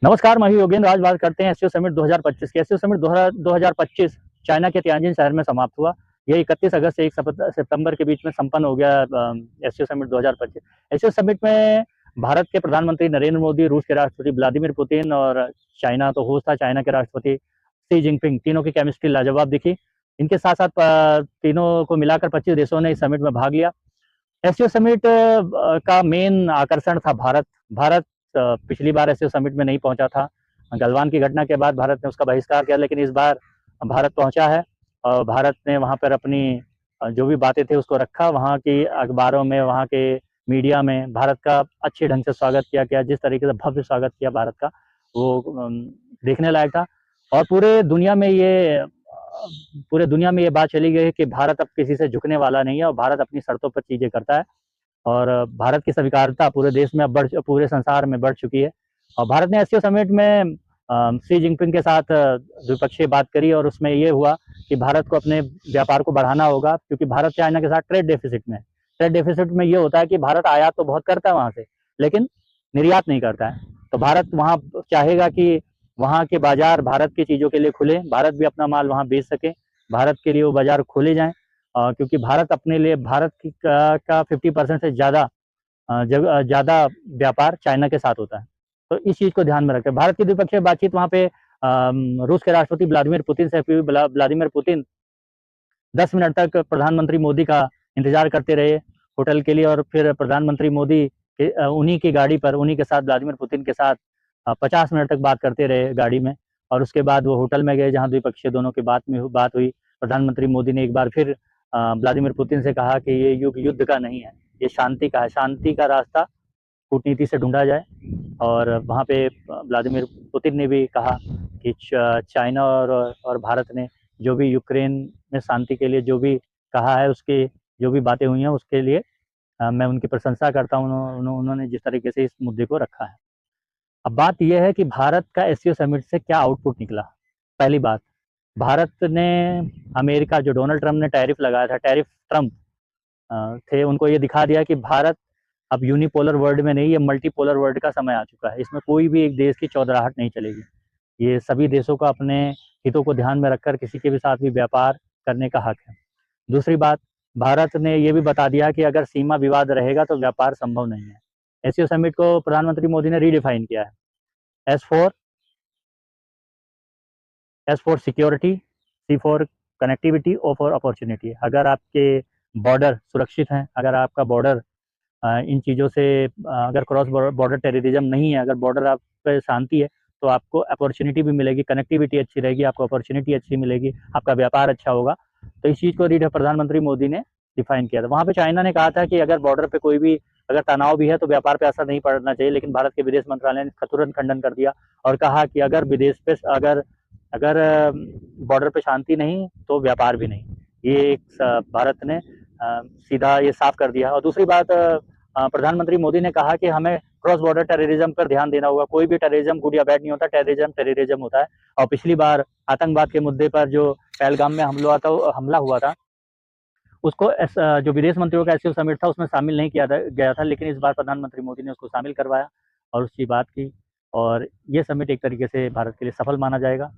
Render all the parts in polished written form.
नमस्कार, मैं हूं योगेंद्र। आज बात करते हैं एससीओ समिट 2025 की। एससीओ समिट 2025 चाइना के तियानजिन शहर में समाप्त हुआ। ये 31 अगस्त से 1 सितंबर के बीच में संपन्न हो गया एससीओ समिट 2025। एससीओ समिट में भारत के प्रधानमंत्री नरेंद्र मोदी, रूस के राष्ट्रपति व्लादिमीर पुतिन और चाइना तो होस्ट था, चाइना के राष्ट्रपति शी जिनपिंग, तीनों की केमिस्ट्री लाजवाब दिखी। इनके साथ साथ तीनों को मिलाकर 25 देशों ने इस समिट में भाग लिया। एससीओ समिट का मेन आकर्षण था भारत। भारत पिछली बार एससीओ समिट में नहीं पहुंचा था। गलवान की घटना के बाद भारत ने उसका बहिष्कार किया, लेकिन इस बार भारत पहुंचा है और भारत ने वहां पर अपनी जो भी बातें थी उसको रखा। वहां की अखबारों में, वहां के मीडिया में भारत का अच्छे ढंग से स्वागत किया गया। जिस तरीके से भव्य स्वागत किया भारत का, वो देखने लायक था। और पूरे दुनिया में ये बात चली गई है कि भारत अब किसी से झुकने वाला नहीं है और भारत अपनी शर्तों पर चीजें करता है। और भारत की स्वीकार्यता पूरे देश में अब पूरे संसार में बढ़ चुकी है। और भारत ने एससीओ समिट में शी जिनपिंग के साथ द्विपक्षीय बात करी और उसमें ये हुआ कि भारत को अपने व्यापार को बढ़ाना होगा, क्योंकि भारत चाइना के साथ ट्रेड डेफिसिट में। ट्रेड डेफिसिट में ये होता है कि भारत आयात तो बहुत करता है वहां से, लेकिन निर्यात नहीं करता है। तो भारत वहां चाहेगा कि वहां के बाजार भारत की चीजों के लिए खुले, भारत भी अपना माल वहां बेच सके, भारत के लिए वो बाजार खोले जाएं। क्योंकि भारत अपने लिए भारत की का 50% से ज़्यादा व्यापार चाइना के साथ होता है। तो इस चीज़ को ध्यान में रखें। भारत की द्विपक्षीय बातचीत वहाँ पे रूस के राष्ट्रपति व्लादिमीर पुतिन से हुई। व्लादिमीर पुतिन 10 मिनट तक प्रधानमंत्री मोदी का इंतजार करते रहे होटल के लिए, और फिर प्रधानमंत्री मोदी उन्हीं की गाड़ी पर, उन्हीं के साथ, व्लादिमीर पुतिन के साथ 50 मिनट तक बात करते रहे गाड़ी में। और उसके बाद वो होटल में गए जहाँ द्विपक्षीय दोनों की बात हुई। प्रधानमंत्री मोदी ने एक बार फिर व्लादिमीर पुतिन से कहा कि ये युग युद्ध का नहीं है, ये शांति का है। शांति का रास्ता कूटनीति से ढूंढा जाए। और वहाँ पे व्लादिमीर पुतिन ने भी कहा कि चाइना और भारत ने जो भी यूक्रेन में शांति के लिए जो भी कहा है, उसके जो भी बातें हुई हैं उसके लिए मैं उनकी प्रशंसा करता हूँ। उन्होंने जिस तरीके से इस मुद्दे को रखा है। अब बात यह है कि भारत का एससीओ समिट से क्या आउटपुट निकला। पहली बात, भारत ने अमेरिका, जो डोनाल्ड ट्रंप ने टैरिफ लगाया था, टैरिफ ट्रंप थे, उनको ये दिखा दिया कि भारत अब यूनिपोलर वर्ल्ड में नहीं, ये मल्टीपोलर वर्ल्ड का समय आ चुका है। इसमें कोई भी एक देश की चौधराहट नहीं चलेगी। ये सभी देशों को अपने हितों को ध्यान में रखकर किसी के भी साथ भी व्यापार करने का हक है। दूसरी बात, भारत ने ये भी बता दिया कि अगर सीमा विवाद रहेगा तो व्यापार संभव नहीं है। एससीओ समिट को प्रधानमंत्री मोदी ने रीडिफाइन किया है। S for security, C for connectivity, O for opportunity. अगर आपके बॉर्डर सुरक्षित हैं, अगर आपका बॉर्डर इन चीज़ों से अगर क्रॉस बॉर्डर टेररिज्म नहीं है, अगर बॉर्डर आप पे शांति है, तो आपको अपॉर्चुनिटी भी मिलेगी, कनेक्टिविटी अच्छी रहेगी, आपको अपॉर्चुनिटी अच्छी मिलेगी, आपका व्यापार अच्छा होगा। तो इस चीज़ को प्रधानमंत्री मोदी ने डिफाइन किया था। वहाँ पे चाइना ने कहा था कि अगर बॉर्डर पे कोई भी अगर तनाव भी है तो व्यापार पे असर नहीं पड़ना चाहिए, लेकिन भारत के विदेश मंत्रालय ने तुरंत खंडन कर दिया और कहा कि अगर विदेश पे अगर अगर बॉर्डर पे शांति नहीं तो व्यापार भी नहीं। ये एक भारत ने सीधा ये साफ कर दिया। और दूसरी बात, प्रधानमंत्री मोदी ने कहा कि हमें क्रॉस बॉर्डर टेररिज्म पर ध्यान देना होगा। कोई भी टेररिज्म गुड या बैड नहीं होता, टेररिज्म होता है। और पिछली बार आतंकवाद के मुद्दे पर जो पहलगाम में हमला हुआ था, उसको जो विदेश मंत्रियों का एससीओ समिट था उसमें शामिल नहीं किया गया था, लेकिन इस बार प्रधानमंत्री मोदी ने उसको शामिल करवाया और उसकी बात की। और ये समिट एक तरीके से भारत के लिए सफल माना जाएगा।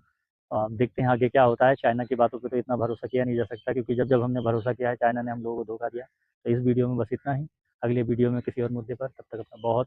देखते हैं आगे क्या होता है। चाइना की बातों पे तो इतना भरोसा किया नहीं जा सकता, क्योंकि जब जब हमने भरोसा किया है चाइना ने हम लोगों को धोखा दिया। तो इस वीडियो में बस इतना ही। अगले वीडियो में किसी और मुद्दे पर, तब तक अपना बहुत